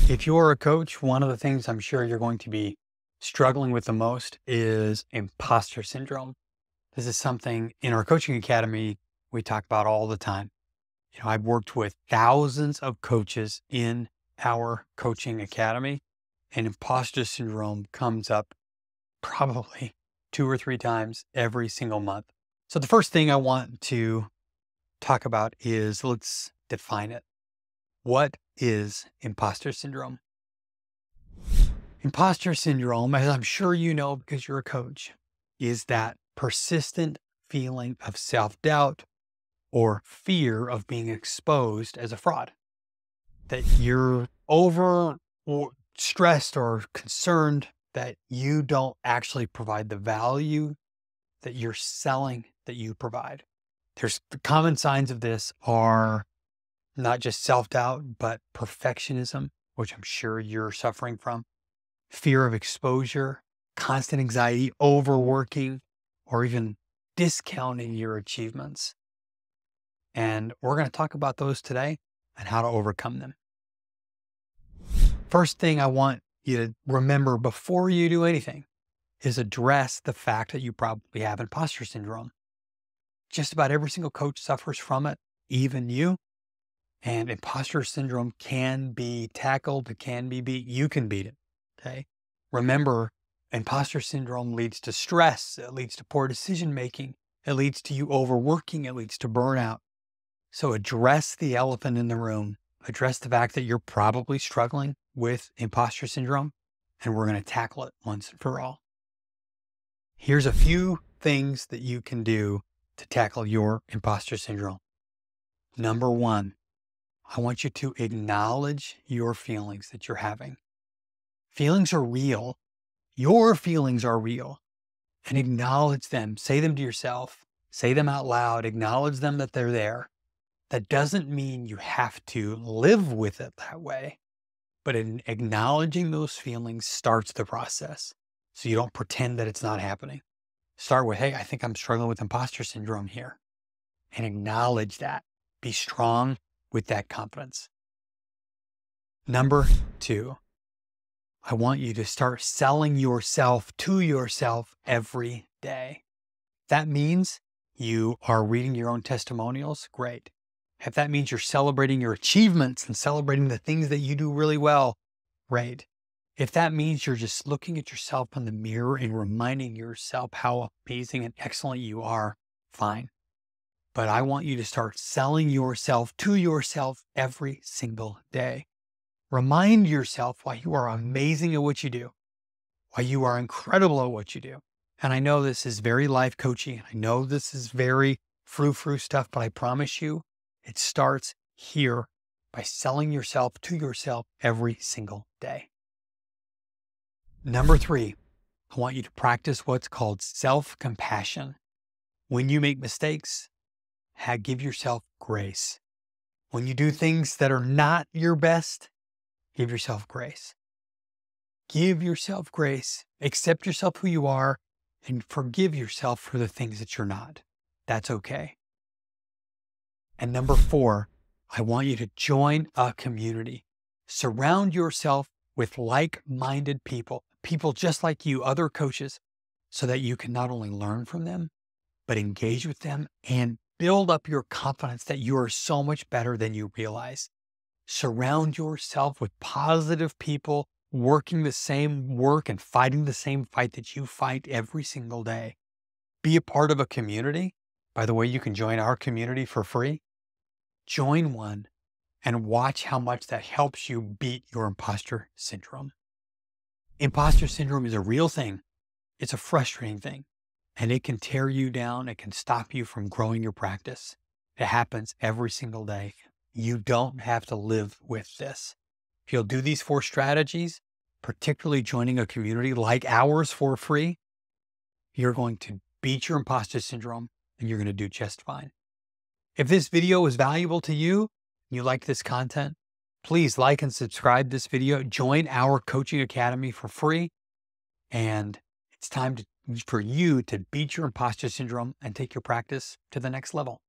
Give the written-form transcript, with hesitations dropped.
If you're a coach, one of the things I'm sure you're going to be struggling with the most is imposter syndrome. This is something in our coaching academy we talk about all the time. I've worked with thousands of coaches in our coaching academy, and imposter syndrome comes up probably 2 or 3 times every single month. So the first thing I want to talk about is let's define it. What is imposter syndrome? Imposter syndrome, as I'm sure you know because you're a coach, is that persistent feeling of self-doubt or fear of being exposed as a fraud. That you're over or stressed or concerned that you don't actually provide the value that you're selling that you provide. There's the common signs of this are not just self-doubt, but perfectionism, which I'm sure you're suffering from, fear of exposure, constant anxiety, overworking, or even discounting your achievements. And we're going to talk about those today and how to overcome them. First thing I want you to remember before you do anything is address the fact that you probably have imposter syndrome. Just about every single coach suffers from it, even you. And imposter syndrome can be tackled, it can be beat. You can beat it. Okay. Remember, imposter syndrome leads to stress. It leads to poor decision making. It leads to you overworking. It leads to burnout. So address the elephant in the room. Address the fact that you're probably struggling with imposter syndrome, and we're going to tackle it once and for all. Here's a few things that you can do to tackle your imposter syndrome. Number one, I want you to acknowledge your feelings that you're having. Feelings are real. Your feelings are real. And acknowledge them. Say them to yourself. Say them out loud. Acknowledge them that they're there. That doesn't mean you have to live with it that way. But in acknowledging those feelings starts the process. So you don't pretend that it's not happening. Start with, hey, I think I'm struggling with imposter syndrome here. And acknowledge that. Be strong with that confidence. Number two, I want you to start selling yourself to yourself every day. That means you are reading your own testimonials, great. If that means you're celebrating your achievements and celebrating the things that you do really well, great. If that means you're just looking at yourself in the mirror and reminding yourself how amazing and excellent you are, fine. But I want you to start selling yourself to yourself every single day. Remind yourself why you are amazing at what you do, why you are incredible at what you do. And I know this is very life coaching. I know this is very frou-frou stuff, but I promise you, it starts here by selling yourself to yourself every single day. Number three, I want you to practice what's called self-compassion. When you make mistakes, give yourself grace. When you do things that are not your best, give yourself grace. Give yourself grace. Accept yourself who you are and forgive yourself for the things that you're not. That's okay. And number four, I want you to join a community. Surround yourself with like-minded people, people just like you, other coaches, so that you can not only learn from them, but engage with them and build up your confidence that you are so much better than you realize. Surround yourself with positive people working the same work and fighting the same fight that you fight every single day. Be a part of a community. By the way, you can join our community for free. Join one and watch how much that helps you beat your imposter syndrome. Imposter syndrome is a real thing. It's a frustrating thing, and it can tear you down. It can stop you from growing your practice. It happens every single day. You don't have to live with this. If you'll do these 4 strategies, particularly joining a community like ours for free, you're going to beat your imposter syndrome and you're going to do just fine. If this video was valuable to you, and you like this content, please like and subscribe this video. Join our coaching academy for free. And it's time for you to beat your imposter syndrome and take your practice to the next level.